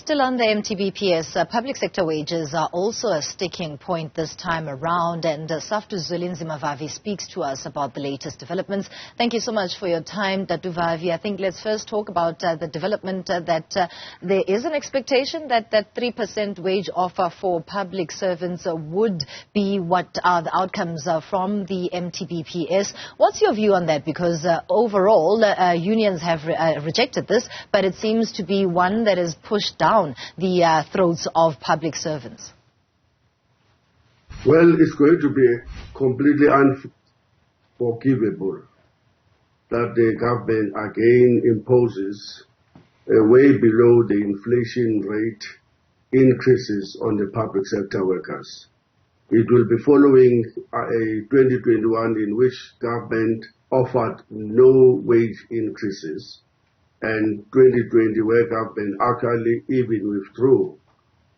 Still on the MTBPS, public sector wages are also a sticking point this time around, and Saftu Zwelinzima Vavi speaks to us about the latest developments. Thank you so much for your time, Datu Vavi. I think let's first talk about the development that there is an expectation that that 3% wage offer for public servants would be what are the outcomes from the MTBPS. What's your view on that? Because overall, unions have rejected this, but it seems to be one that is pushed down the throats of public servants. Well, it's going to be completely unforgivable that the government again imposes way below the inflation rate increases on the public sector workers. It will be following a 2021 in which government offered no wage increases, and 2020 where government actually even withdrew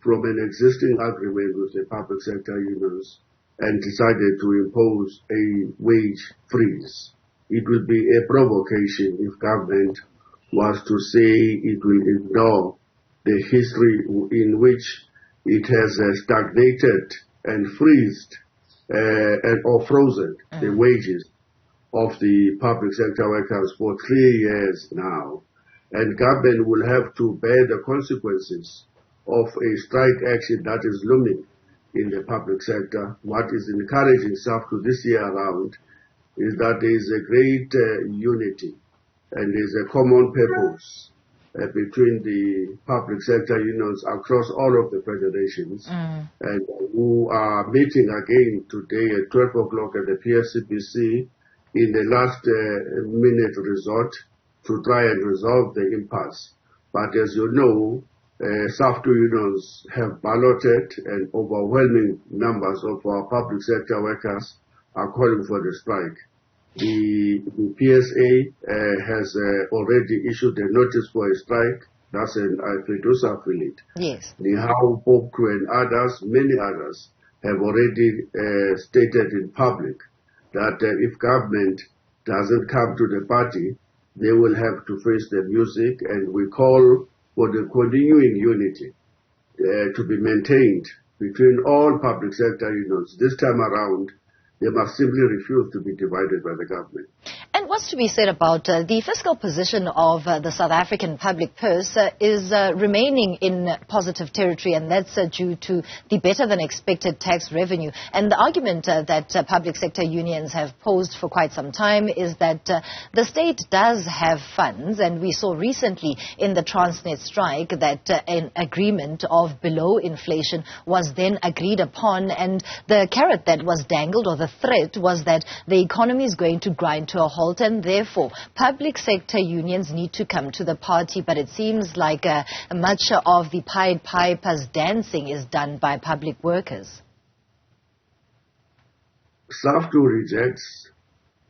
from an existing agreement with the public sector unions and decided to impose a wage freeze. It would be a provocation if government was to say it will ignore the history in which it has stagnated and freezed or frozen the wages of the public sector workers for 3 years now. And government will have to bear the consequences of a strike action that is looming in the public sector. What is encouraging Saftu this year around is that there is a great unity and there is a common purpose between the public sector unions across all of the federations, and who are meeting again today at 12 o'clock at the PSCPC in the last minute resort to try and resolve the impasse. But as you know, Saftu unions have balloted, and overwhelming numbers of our public sector workers are calling for the strike. The PSA has already issued a notice for a strike. That's an Fedusa affiliate. Yes. The How Boku and others, many others, have already stated in public that if government doesn't come to the party, they will have to face the music, and we call for the continuing unity to be maintained between all public sector unions. This time around, they must simply refuse to be divided by the government. And what's to be said about the fiscal position of the South African public purse is remaining in positive territory, and that's due to the better than expected tax revenue. And the argument that public sector unions have posed for quite some time is that the state does have funds, and we saw recently in the Transnet strike that an agreement of below inflation was then agreed upon, and the carrot that was dangled, or the threat, was that the economy is going to grind to a halt, and therefore public sector unions need to come to the party. But it seems like much of the Pied Piper's dancing is done by public workers. Saftu rejects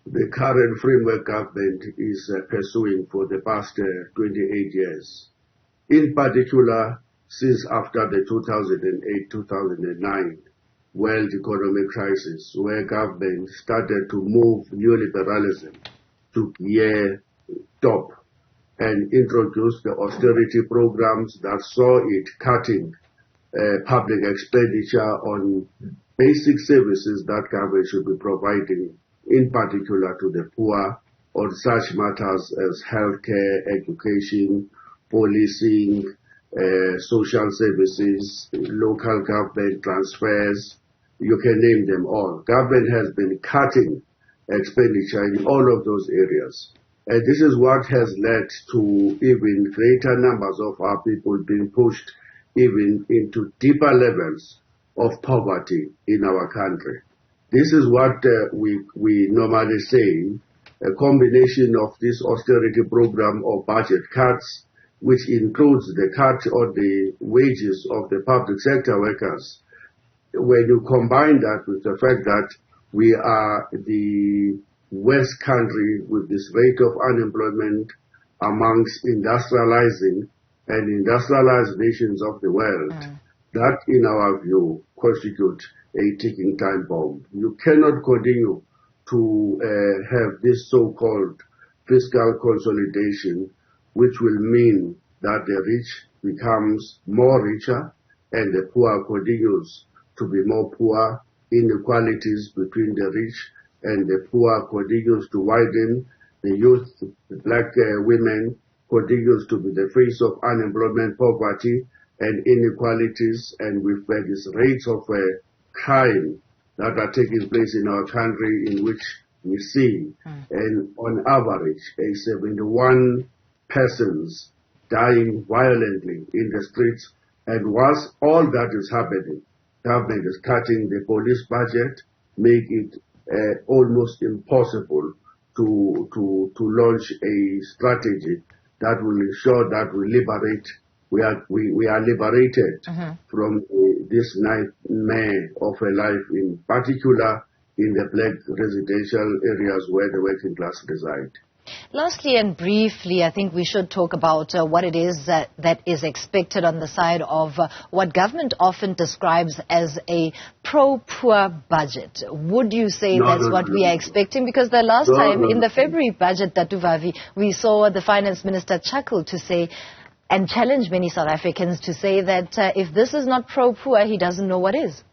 the current framework government is pursuing for the past 28 years. In particular, since after the 2008-2009 world economic crisis, where government started to move neoliberalism to gear top and introduced the austerity programs that saw it cutting public expenditure on basic services that government should be providing, in particular to the poor, on such matters as healthcare, education, policing, social services, local government transfers. You can name them all. Government has been cutting expenditure in all of those areas. And this is what has led to even greater numbers of our people being pushed even into deeper levels of poverty in our country. This is what we normally say, a combination of this austerity program of budget cuts, which includes the cut on the wages of the public sector workers. When you combine that with the fact that we are the worst country with this rate of unemployment amongst industrializing and industrialized nations of the world, that in our view constitutes a ticking time bomb. You cannot continue to have this so-called fiscal consolidation, which will mean that the rich becomes more richer and the poor continues to be more poor. Inequalities between the rich and the poor continues to widen. The youth, the black women, continues to be the face of unemployment, poverty, and inequalities, and with these rates of crime that are taking place in our country, in which we see, and on average, 71 persons dying violently in the streets. And whilst all that is happening, government is cutting the police budget, make it almost impossible to launch a strategy that will ensure that we are liberated from this nightmare of a life, in particular in the black residential areas where the working class reside. Lastly and briefly, I think we should talk about what it is that is expected on the side of what government often describes as a pro-poor budget. Would you say that's what we are expecting? Because the last time in the February budget, Vavi, we saw the finance minister chuckle to say and challenge many South Africans to say that if this is not pro-poor, he doesn't know what is.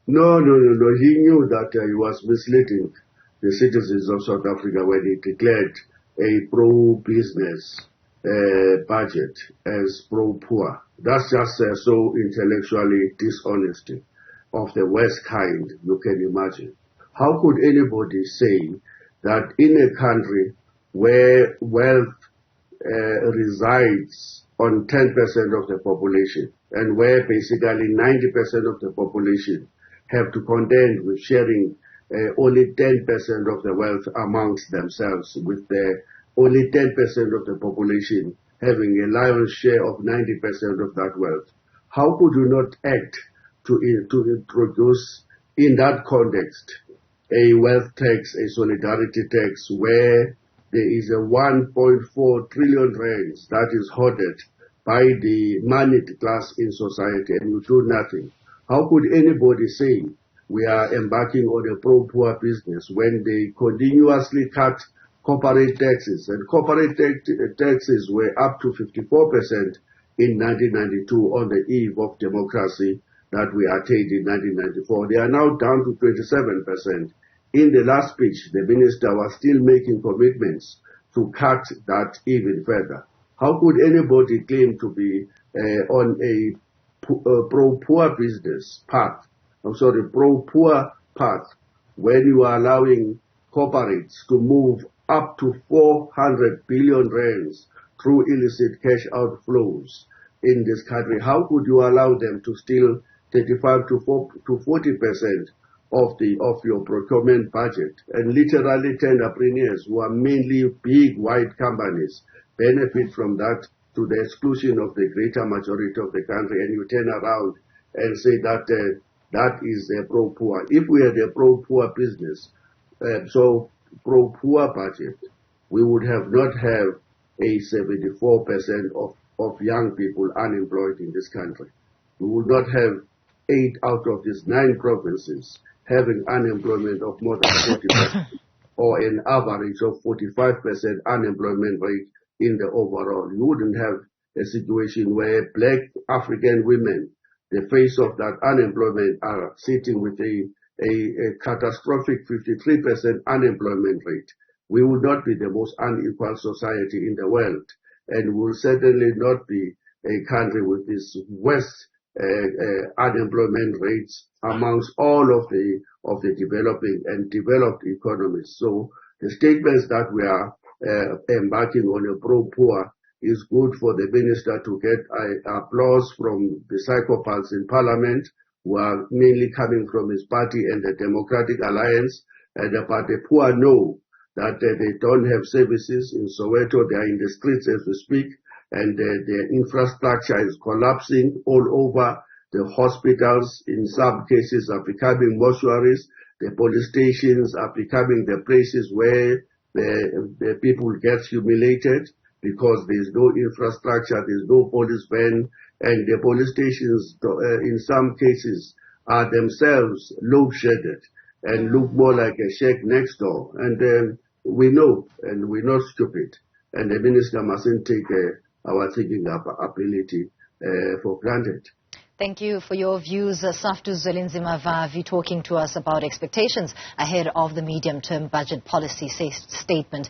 No. He knew that he was misleading the citizens of South Africa when he declared a pro-business budget as pro-poor. That's just so intellectually dishonesty of the worst kind you can imagine. How could anybody say that in a country where wealth resides on 10% of the population, and where basically 90% of the population have to contend with sharing only 10% of the wealth amongst themselves, with only 10% of the population having a lion's share of 90% of that wealth? How could you not act to introduce in that context a wealth tax, a solidarity tax, where there is a 1.4 trillion rands that is hoarded by the moneyed class in society, and you do nothing? How could anybody say we are embarking on a pro-poor business when they continuously cut corporate taxes? And corporate taxes were up to 54% in 1992 on the eve of democracy that we attained in 1994. They are now down to 27%. In the last speech, the minister was still making commitments to cut that even further. How could anybody claim to be on a pro-poor business path? Pro-poor path when you are allowing corporates to move up to 400 billion rands through illicit cash outflows in this country? How could you allow them to steal 35 to 40% of your procurement budget, and literally entrepreneurs who are mainly big white companies benefit from that to the exclusion of the greater majority of the country, and you turn around and say that that is a pro-poor? If we had a pro-poor business, pro-poor budget, we would have not have a 74% of young people unemployed in this country. We would not have 8 out of these 9 provinces having unemployment of more than 40%, or an average of 45% unemployment rate in the overall. You wouldn't have a situation where black African women, the face of that unemployment, are sitting with a catastrophic 53% unemployment rate. We would not be the most unequal society in the world, and will certainly not be a country with this worst unemployment rates amongst all of the developing and developed economies. So the statements that we are embarking on a pro-poor is good for the minister to get applause from the psychopaths in parliament, who are mainly coming from his party and the Democratic Alliance, but the poor know that they don't have services in Soweto. They are in the streets as we speak, and their infrastructure is collapsing all over. The hospitals, in some cases, are becoming mortuaries. The police stations are becoming the places where the people get humiliated because there's no infrastructure, there's no police van, and the police stations, in some cases, are themselves load-shedded and look more like a shack next door. And we know, and we're not stupid, and the minister mustn't take our thinking ability for granted. Thank you for your views, Saftu Zwelinzima Vavi, talking to us about expectations ahead of the medium-term budget policy statement.